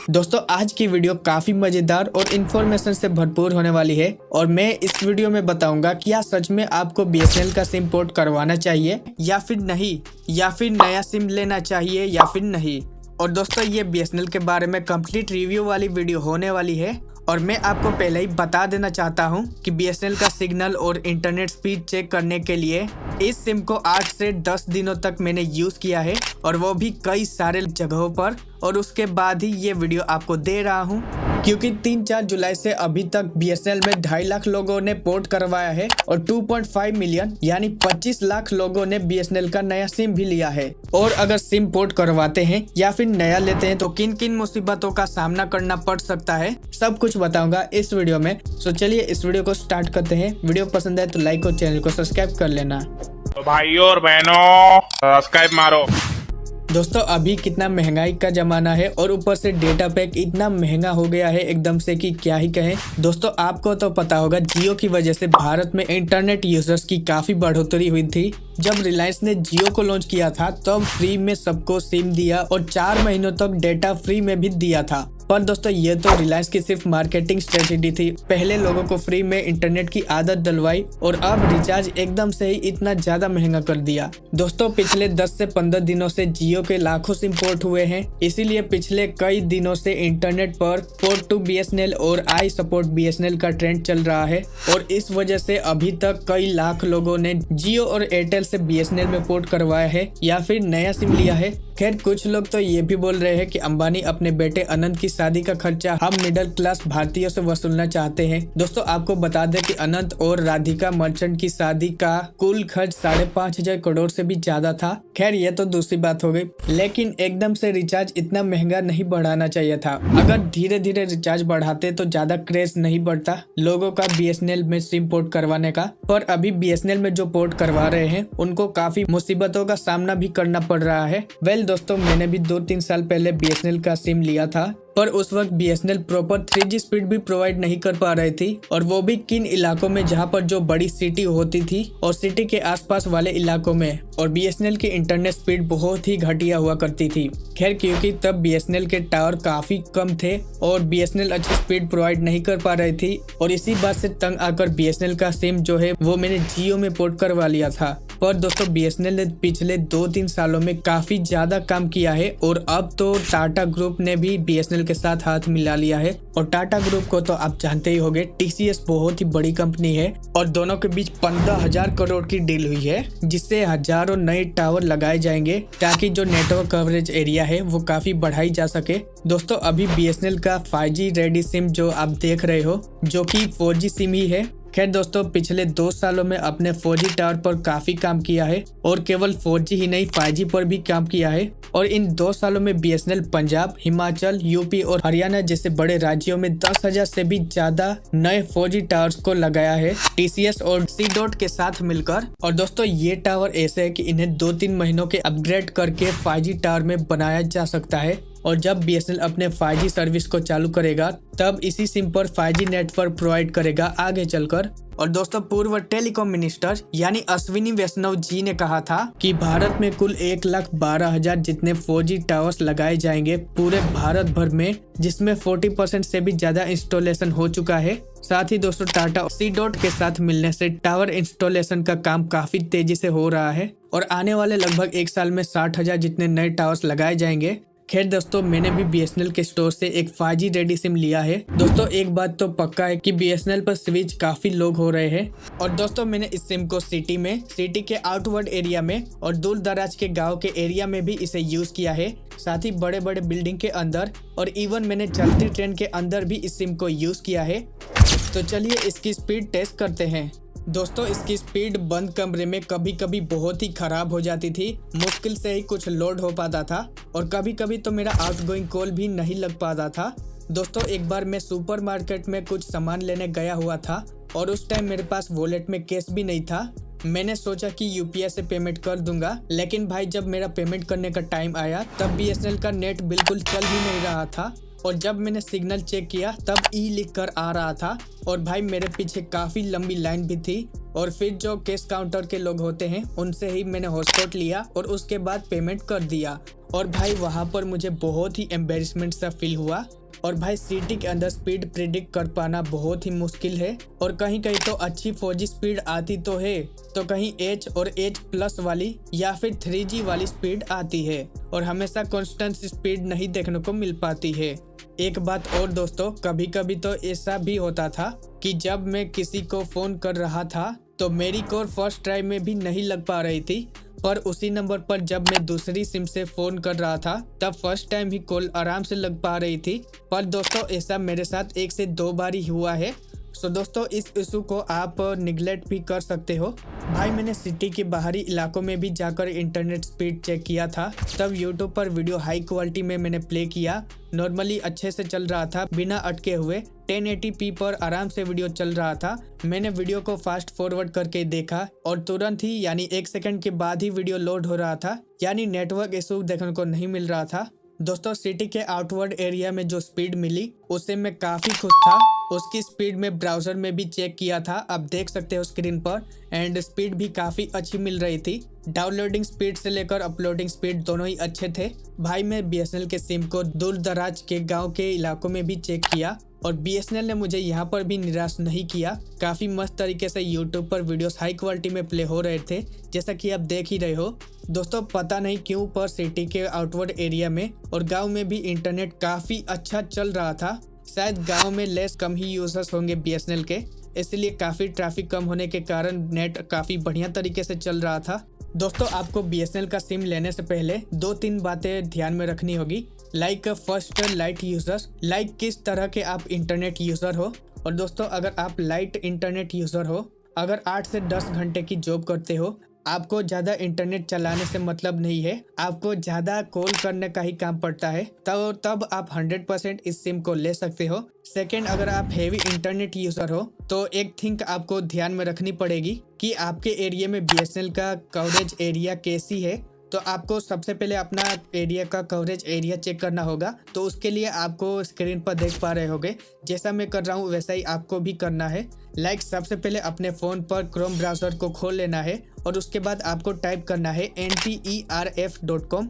दोस्तों आज की वीडियो काफी मजेदार और इन्फॉर्मेशन से भरपूर होने वाली है और मैं इस वीडियो में बताऊंगा क्या सच में आपको बीएसएनएल का सिम पोर्ट करवाना चाहिए या फिर नहीं, या फिर नया सिम लेना चाहिए या फिर नहीं। और दोस्तों ये बीएसएनएल के बारे में कंप्लीट रिव्यू वाली वीडियो होने वाली है और मैं आपको पहले ही बता देना चाहता हूं कि बीएसएनएल का सिग्नल और इंटरनेट स्पीड चेक करने के लिए इस सिम को 8 से 10 दिनों तक मैंने यूज़ किया है और वो भी कई सारे जगहों पर, और उसके बाद ही ये वीडियो आपको दे रहा हूं क्योंकि 3-4 जुलाई से अभी तक बीएसएनएल में 2.5 लाख लोगों ने पोर्ट करवाया है और 2.5 मिलियन यानी 25 लाख लोगों ने बीएसएनएल का नया सिम भी लिया है। और अगर सिम पोर्ट करवाते हैं या फिर नया लेते हैं तो किन किन मुसीबतों का सामना करना पड़ सकता है, सब कुछ बताऊंगा इस वीडियो में। तो चलिए इस वीडियो को स्टार्ट करते हैं। वीडियो पसंद है तो लाइक और चैनल को सब्सक्राइब कर लेना। तो भाइयों और बहनों सब्सक्राइब मारो। दोस्तों अभी कितना महंगाई का जमाना है और ऊपर से डेटा पैक इतना महंगा हो गया है एकदम से कि क्या ही कहें। दोस्तों आपको तो पता होगा जियो की वजह से भारत में इंटरनेट यूजर्स की काफी बढ़ोतरी हुई थी। जब रिलायंस ने जियो को लॉन्च किया था तब फ्री में सबको सिम दिया और 4 महीनों तक डेटा फ्री में भी दिया था। पर दोस्तों ये तो रिलायंस की सिर्फ मार्केटिंग स्ट्रेटेजी थी। पहले लोगों को फ्री में इंटरनेट की आदत डलवाई और अब रिचार्ज एकदम से ही इतना ज्यादा महंगा कर दिया। दोस्तों पिछले 10 से 15 दिनों से जियो के लाखों सिम पोर्ट हुए हैं, इसीलिए पिछले कई दिनों से इंटरनेट पर पोर्ट टू बीएसएनएल और आई सपोर्ट बीएसएनएल का ट्रेंड चल रहा है और इस वजह से अभी तक कई लाख लोगों ने जियो और एयरटेल से बीएसएनएल में पोर्ट करवाया है या फिर नया सिम लिया है। खैर कुछ लोग तो ये भी बोल रहे हैं कि अंबानी अपने बेटे अनंत की शादी का खर्चा हम मिडिल क्लास भारतीयों से वसूलना चाहते हैं। दोस्तों आपको बता दें कि अनंत और राधिका मर्चेंट की शादी का कुल खर्च 5,500 करोड़ से भी ज्यादा था। खैर ये तो दूसरी बात हो गई, लेकिन एकदम से रिचार्ज इतना महंगा नहीं बढ़ाना चाहिए था। अगर धीरे धीरे रिचार्ज बढ़ाते तो ज्यादा क्रेज नहीं बढ़ता लोगों का बीएसएनएल में सिम पोर्ट करवाने का। पर अभी बीएसएनएल में जो पोर्ट करवा रहे हैं उनको काफी मुसीबतों का सामना भी करना पड़ रहा है। दोस्तों मैंने भी 2-3 साल पहले बीएसएनएल का सिम लिया था, पर उस वक्त बीएसएनएल प्रॉपर 3G स्पीड भी प्रोवाइड नहीं कर पा रही थी और वो भी किन इलाकों में जहां पर जो बड़ी सिटी होती थी और सिटी के आसपास वाले इलाकों में, और बीएसएनएल की इंटरनेट स्पीड बहुत ही घटिया हुआ करती थी। खैर क्योंकि तब बीएसएनएल के टावर काफी कम थे और बीएसएनएल अच्छी स्पीड प्रोवाइड नहीं कर पा रही थी और इसी बात से तंग आकर बीएसएनएल का सिम जो है वो मैंने जियो में पोर्ट करवा लिया था। पर दोस्तों बीएसएनएल ने पिछले 2-3 सालों में काफी ज्यादा काम किया है और अब तो टाटा ग्रुप ने भी बीएसएनएल के साथ हाथ मिला लिया है। और टाटा ग्रुप को तो आप जानते ही होंगे, टीसीएस बहुत ही बड़ी कंपनी है और दोनों के बीच 15,000 करोड़ की डील हुई है जिससे हजारों नए टावर लगाए जाएंगे ताकि जो नेटवर्क कवरेज एरिया है वो काफी बढ़ाई जा सके। दोस्तों अभी बीएसएनएल का 5G रेडी सिम जो आप देख रहे हो जो कि 4G सिम ही है। खैर दोस्तों पिछले 2 सालों में अपने 4G टावर पर काफी काम किया है और केवल 4G ही नहीं 5G पर भी काम किया है। और इन 2 सालों में बीएसएनएल पंजाब, हिमाचल, यूपी और हरियाणा जैसे बड़े राज्यों में 10,000 से भी ज्यादा नए 4G टावर्स को लगाया है टीसीएस और C-DOT के साथ मिलकर। और दोस्तों ये टावर ऐसे है कि इन्हें 2-3 महीनों के अपग्रेड करके 5G टावर में बनाया जा सकता है और जब बीएसएनएल अपने 5G सर्विस को चालू करेगा तब इसी सिम पर 5G नेटवर्क प्रोवाइड करेगा आगे चलकर। और दोस्तों पूर्व टेलीकॉम मिनिस्टर यानी अश्विनी वैष्णव जी ने कहा था कि भारत में कुल 1,12,000 जितने 4G टावर्स लगाए जाएंगे पूरे भारत भर में, जिसमें 40% से भी ज्यादा इंस्टॉलेशन हो चुका है। साथ ही दोस्तों टाटा C-DOT के साथ मिलने से टावर इंस्टॉलेशन का काम काफी तेजी से हो रहा है और आने वाले लगभग 1 साल में 60,000 जितने नए टावर्स लगाए जाएंगे। खैर दोस्तों मैंने भी बीएसएनएल के स्टोर से एक 5G रेडी सिम लिया है। दोस्तों एक बात तो पक्का है कि बीएसएनएल पर स्विच काफी लोग हो रहे हैं और दोस्तों मैंने इस सिम को सिटी के आउटवर्ड एरिया में और दूर दराज के गांव के एरिया में भी इसे यूज किया है, साथ ही बड़े बड़े बिल्डिंग के अंदर और इवन मैंने चलती ट्रेन के अंदर भी इस सिम को यूज किया है। तो चलिए इसकी स्पीड टेस्ट करते हैं। दोस्तों इसकी स्पीड बंद कमरे में कभी कभी बहुत ही खराब हो जाती थी, मुश्किल से ही कुछ लोड हो पाता था और कभी कभी तो मेरा आउटगोइंग कॉल भी नहीं लग पाता था। दोस्तों एक बार मैं सुपरमार्केट में कुछ सामान लेने गया हुआ था और उस टाइम मेरे पास वॉलेट में कैश भी नहीं था। मैंने सोचा कि यूपीआई से पेमेंट कर दूंगा, लेकिन भाई जब मेरा पेमेंट करने का टाइम आया तब बीएसएनएल का नेट बिल्कुल चल ही नहीं रहा था और जब मैंने सिग्नल चेक किया तब ई लिख कर आ रहा था और भाई मेरे पीछे काफी लंबी लाइन भी थी और फिर जो कैश काउंटर के लोग होते हैं उनसे ही मैंने हॉटस्पॉट लिया और उसके बाद पेमेंट कर दिया। और भाई वहाँ पर मुझे बहुत ही एम्बेरसमेंट सा फील हुआ। और भाई सिटी के अंदर स्पीड प्रिडिक्ट कर पाना बहुत ही मुश्किल है, और कहीं कहीं तो अच्छी 4G स्पीड आती तो है, तो कहीं H और H+ वाली या फिर 3G वाली स्पीड आती है, और हमेशा कांस्टेंट स्पीड नहीं देखने को मिल पाती है। एक बात और दोस्तों, कभी कभी तो ऐसा भी होता था कि जब मैं किसी को फ़ोन कर रहा था तो मेरी कॉल फर्स्ट ट्राई में भी नहीं लग पा रही थी, पर उसी नंबर पर जब मैं दूसरी सिम से फ़ोन कर रहा था तब फर्स्ट टाइम ही कॉल आराम से लग पा रही थी। पर दोस्तों ऐसा मेरे साथ 1 से 2 बार ही हुआ है। सो दोस्तों इस इशू को आप निगलेक्ट भी कर सकते हो। भाई मैंने सिटी के बाहरी इलाकों में भी जाकर इंटरनेट स्पीड चेक किया था, तब यूट्यूब पर वीडियो हाई क्वालिटी में मैंने प्ले किया। नॉर्मली अच्छे से चल रहा था बिना अटके हुए, 1080p पर आराम से वीडियो चल रहा था। मैंने वीडियो को फास्ट फॉरवर्ड करके देखा और तुरंत ही यानी 1 सेकंड के बाद ही वीडियो लोड हो रहा था, यानी नेटवर्क इशू देखने को नहीं मिल रहा था। दोस्तों सिटी के आउटवर्ड एरिया में जो स्पीड मिली उससे मैं काफ़ी खुश था। उसकी स्पीड में ब्राउज़र में भी चेक किया था, आप देख सकते हो स्क्रीन पर, एंड स्पीड भी काफ़ी अच्छी मिल रही थी। डाउनलोडिंग स्पीड से लेकर अपलोडिंग स्पीड दोनों ही अच्छे थे। भाई मैं BSNL के सिम को दूर दराज के गाँव के इलाकों में भी चेक किया और BSNL ने मुझे यहाँ पर भी निराश नहीं किया। काफ़ी मस्त तरीके से यूट्यूब पर वीडियोस हाई क्वालिटी में प्ले हो रहे थे, जैसा कि आप देख ही रहे हो। दोस्तों पता नहीं क्यों पर सिटी के आउटवर्ड एरिया में और गांव में भी इंटरनेट काफ़ी अच्छा चल रहा था। शायद गांव में कम ही यूजर्स होंगे BSNL के, इसलिए काफ़ी ट्रैफिक कम होने के कारण नेट काफ़ी बढ़िया तरीके से चल रहा था। दोस्तों आपको BSNL का सिम लेने से पहले 2-3 बातें ध्यान में रखनी होगी। Like first light users, like किस तरह के आप इंटरनेट यूज़र हो। और दोस्तों अगर आप लाइट इंटरनेट यूज़र हो, अगर 8 से 10 घंटे की जॉब करते हो, आपको ज़्यादा इंटरनेट चलाने से मतलब नहीं है, आपको ज़्यादा कॉल करने का ही काम पड़ता है, तब आप 100% इस सिम को ले सकते हो। सेकेंड, अगर आप हेवी इंटरनेट यूज़र हो तो एक थिंक आपको ध्यान में रखनी पड़ेगी कि आपके एरिया में BSNL का कवरेज एरिया कैसी है। तो आपको सबसे पहले अपना एरिया का कवरेज एरिया चेक करना होगा। तो उसके लिए आपको स्क्रीन पर देख पा रहे होगे, जैसा मैं कर रहा हूँ वैसा ही आपको भी करना है। लाइक सबसे पहले अपने फ़ोन पर क्रोम ब्राउज़र को खोल लेना है और उसके बाद आपको टाइप करना है NTERF.com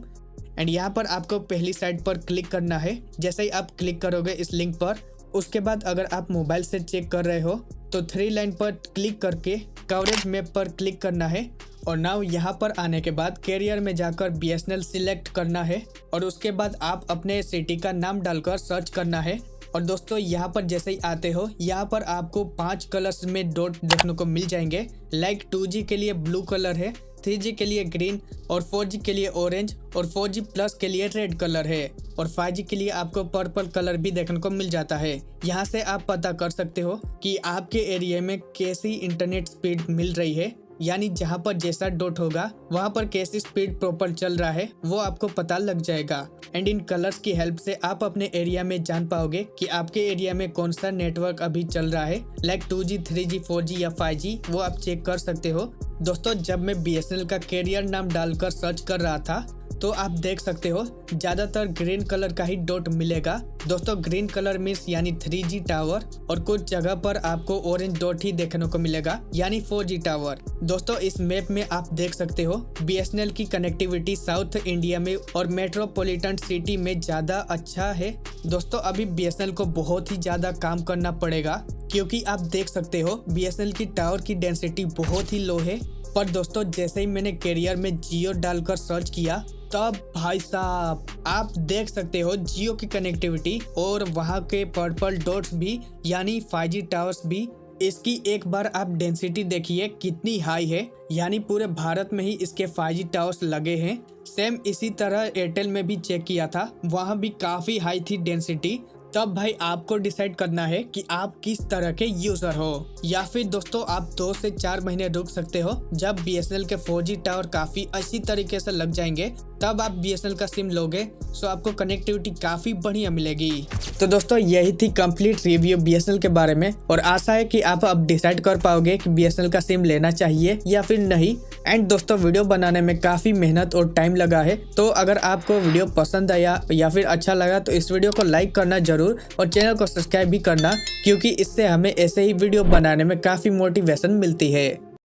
एंड यहाँ पर आपको पहली साइट पर क्लिक करना है। जैसे ही आप क्लिक करोगे इस लिंक पर, उसके बाद अगर आप मोबाइल से चेक कर रहे हो तो 3 लाइन पर क्लिक करके कवरेज मैप पर क्लिक करना है। और नाउ यहाँ पर आने के बाद कैरियर में जाकर BSNL सिलेक्ट करना है और उसके बाद आप अपने सिटी का नाम डालकर सर्च करना है। और दोस्तों यहाँ पर जैसे ही आते हो, यहाँ पर आपको 5 कलर्स में डॉट देखने को मिल जाएंगे। लाइक 2G के लिए ब्लू कलर है, 3G के लिए ग्रीन और 4G के लिए ऑरेंज और 4G+ के लिए रेड कलर है और 5G के लिए आपको पर्पल कलर भी देखने को मिल जाता है। यहाँ से आप पता कर सकते हो कि आपके एरिया में कैसी इंटरनेट स्पीड मिल रही है, यानी जहाँ पर जैसा डॉट होगा वहाँ पर कैसी स्पीड प्रॉपर चल रहा है वो आपको पता लग जाएगा। एंड इन कलर्स की हेल्प से आप अपने एरिया में जान पाओगे कि आपके एरिया में कौन सा नेटवर्क अभी चल रहा है। लाइक 2G, 3G, 4G या 5G, वो आप चेक कर सकते हो। दोस्तों जब मैं BSNL का कैरियर नाम डालकर सर्च कर रहा था तो आप देख सकते हो ज़्यादातर ग्रीन कलर का ही डॉट मिलेगा। दोस्तों ग्रीन कलर मीन्स यानी 3G टावर और कुछ जगह पर आपको ऑरेंज डॉट ही देखने को मिलेगा यानी 4G टावर। दोस्तों इस मैप में आप देख सकते हो BSNL की कनेक्टिविटी साउथ इंडिया में और मेट्रोपॉलिटन सिटी में ज़्यादा अच्छा है। दोस्तों अभी BSNL को बहुत ही ज़्यादा काम करना पड़ेगा, क्योंकि आप देख सकते हो BSNL की टावर की डेंसिटी बहुत ही लो है। पर दोस्तों जैसे ही मैंने कैरियर में जियो डालकर सर्च किया तब भाई साहब आप देख सकते हो जियो की कनेक्टिविटी और वहाँ के पर्पल डॉट्स भी यानी 5G टावर्स भी। इसकी एक बार आप डेंसिटी देखिए कितनी हाई है, यानी पूरे भारत में ही इसके 5G टावर्स लगे हैं। सेम इसी तरह एयरटेल में भी चेक किया था, वहाँ भी काफ़ी हाई थी डेंसिटी। तब भाई आपको डिसाइड करना है कि आप किस तरह के यूजर हो, या फिर दोस्तों आप 2 से 4 महीने रुक सकते हो। जब BSNL के 4G टावर काफी अच्छी तरीके से लग जाएंगे तब आप BSNL का सिम लोगे, सो आपको कनेक्टिविटी काफी बढ़िया मिलेगी। तो दोस्तों यही थी कंप्लीट रिव्यू BSNL के बारे में, और आशा है कि आप अब डिसाइड कर पाओगे कि BSNL का सिम लेना चाहिए या फिर नहीं। एंड दोस्तों वीडियो बनाने में काफी मेहनत और टाइम लगा है, तो अगर आपको वीडियो पसंद आया या फिर अच्छा लगा तो इस वीडियो को लाइक करना जरूर और चैनल को सब्सक्राइब भी करना, क्योंकि इससे हमें ऐसे ही वीडियो बनाने में काफी मोटिवेशन मिलती है।